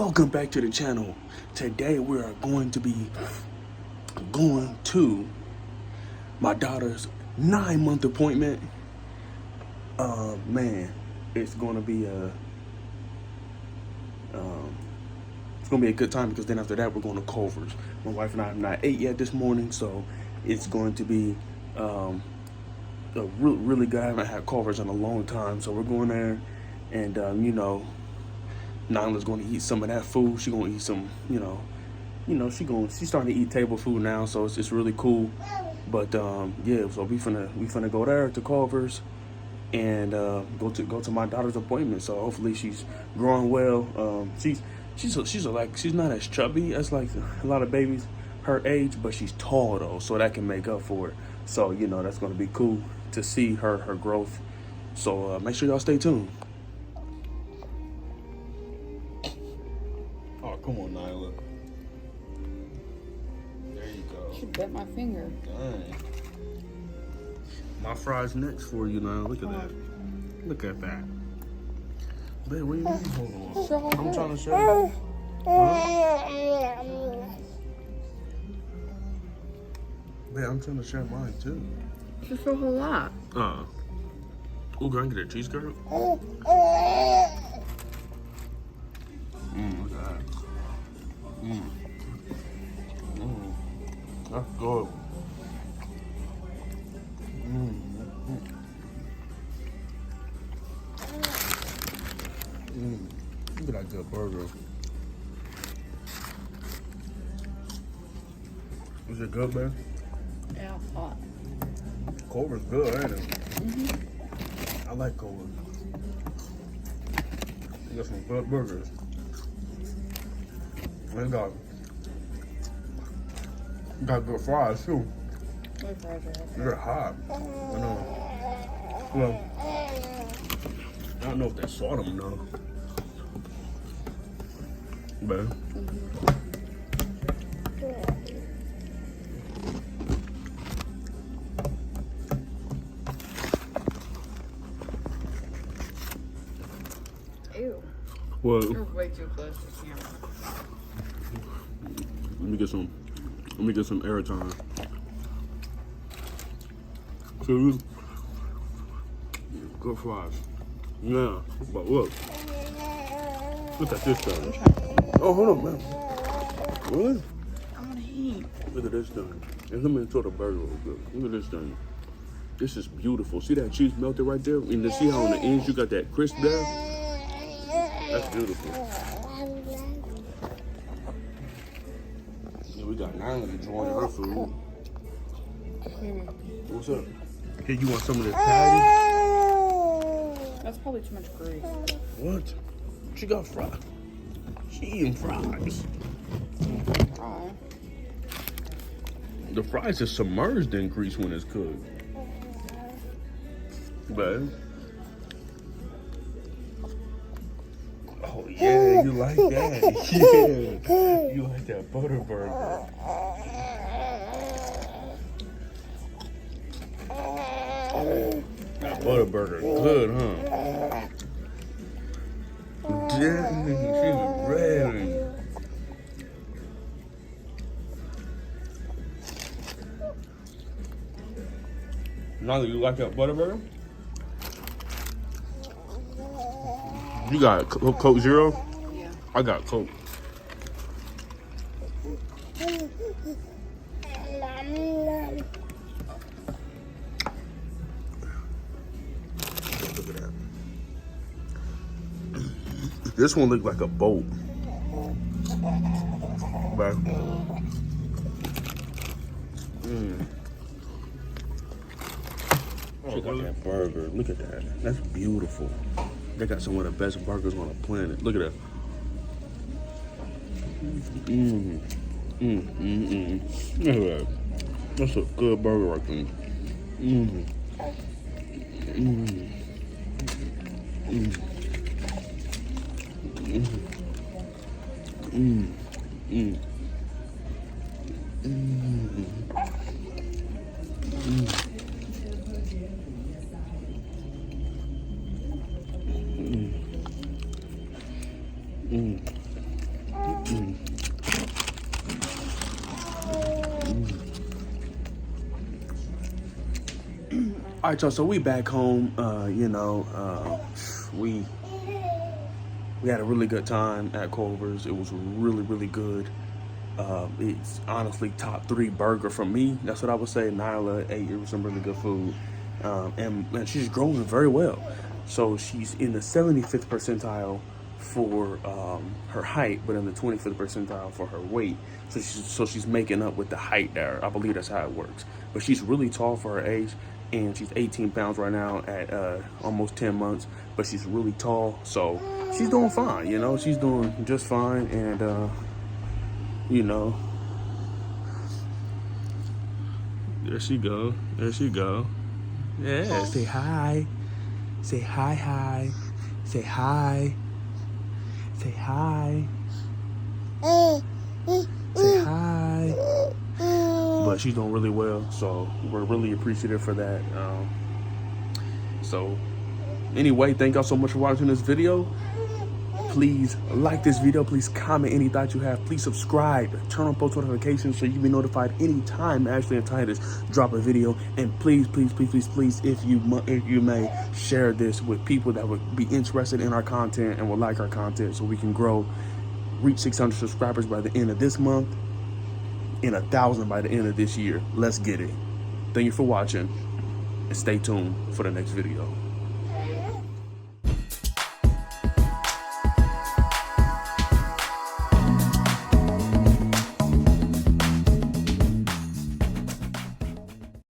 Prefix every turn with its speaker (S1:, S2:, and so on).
S1: Welcome back to the channel. Today we are going to be going to my daughter's 9-month appointment. Man, it's gonna be a good time, because then after that we're going to Culver's. My wife and I have not ate yet this morning, so it's going to be really good. I haven't had Culver's in a long time, so we're going there, and you know, Nyla's going to eat some of that food. She's going to eat some, she's starting to eat table food now, so it's really cool. But yeah, so we finna go there to Culver's and go to my daughter's appointment. So hopefully she's growing well. She's not as chubby as like a lot of babies her age, but she's tall though, so that can make up for it. So that's going to be cool to see her growth. So make sure y'all stay tuned. Oh, come on, Nyla. There you go.
S2: She bit my finger.
S1: Dang. My fries next for you, Nyla. Look at that. Look at that. Babe, what do you mean? Hold on. I'm trying to show you. Huh? Babe, I'm trying to share mine too.
S2: Just a whole lot.
S1: Ooh, can I get a cheese curd? Look at that. That's good. Look at that good burger. Is it good, man?
S2: Yeah, it's hot.
S1: Culver's good, ain't it? I like Culver's. They got some good burgers. They got good fries too.
S2: My fries are okay.
S1: They're hot. I know. Well, I don't know if they saw them though. But
S2: Ew.
S1: well,
S2: You're way too close to the camera.
S1: let me get some airtime. So, good fries. Yeah, but look at this thing. Oh, hold on, man. What?
S2: I want to eat.
S1: Look at this thing. And let me throw the burger real good. Look at this thing. This is beautiful. See that cheese melted right there? And then see how on the ends you got that crisp there? That's beautiful. Yeah, we got Nyla enjoying her food. What's up? Hey, you want some of this patty?
S2: That's probably too much grease.
S1: What? She got fries. She eating fries.
S2: Oh.
S1: The fries is submerged in grease when it's cooked. But oh yeah, you like that? Yeah, you like that butter burger? That butter burger, good, huh? Dang, she's ready. Nyla, you like that butter burger? You got Coke Zero?
S2: Yeah.
S1: I got Coke. Look at that. This one looked like a boat. But, Check out that burger. Look at that. That's beautiful. They got some of the best burgers on the planet. Look at that. Look at that. That's a good burger right there. All right, y'all. So we back home. We had a really good time at Culver's. It was really, really good. It's honestly top 3 burger for me. That's what I would say. Nyla ate some really good food, and she's growing very well. So she's in the 75th percentile for her height, but in the 25th percentile for her weight. So she's making up with the height there. I believe that's how it works. But she's really tall for her age, and she's 18 pounds right now at almost 10 months. But she's really tall, so she's doing fine. You know, she's doing just fine, and you know, there she go. There she go. Yeah, say hi. Say hi, hi. Say hi. Say hi. Say hi. But she's doing really well, so we're really appreciative for that. So anyway, thank y'all so much for watching this video. Please like this video. Please comment any thoughts you have. Please subscribe. Turn on post notifications so you be notified anytime Ashley and Titus drop a video. And please, if you may, share this with people that would be interested in our content and would like our content, so we can grow, reach 600 subscribers by the end of this month, and 1,000 by the end of this year. Let's get it. Thank you for watching, and stay tuned for the next video.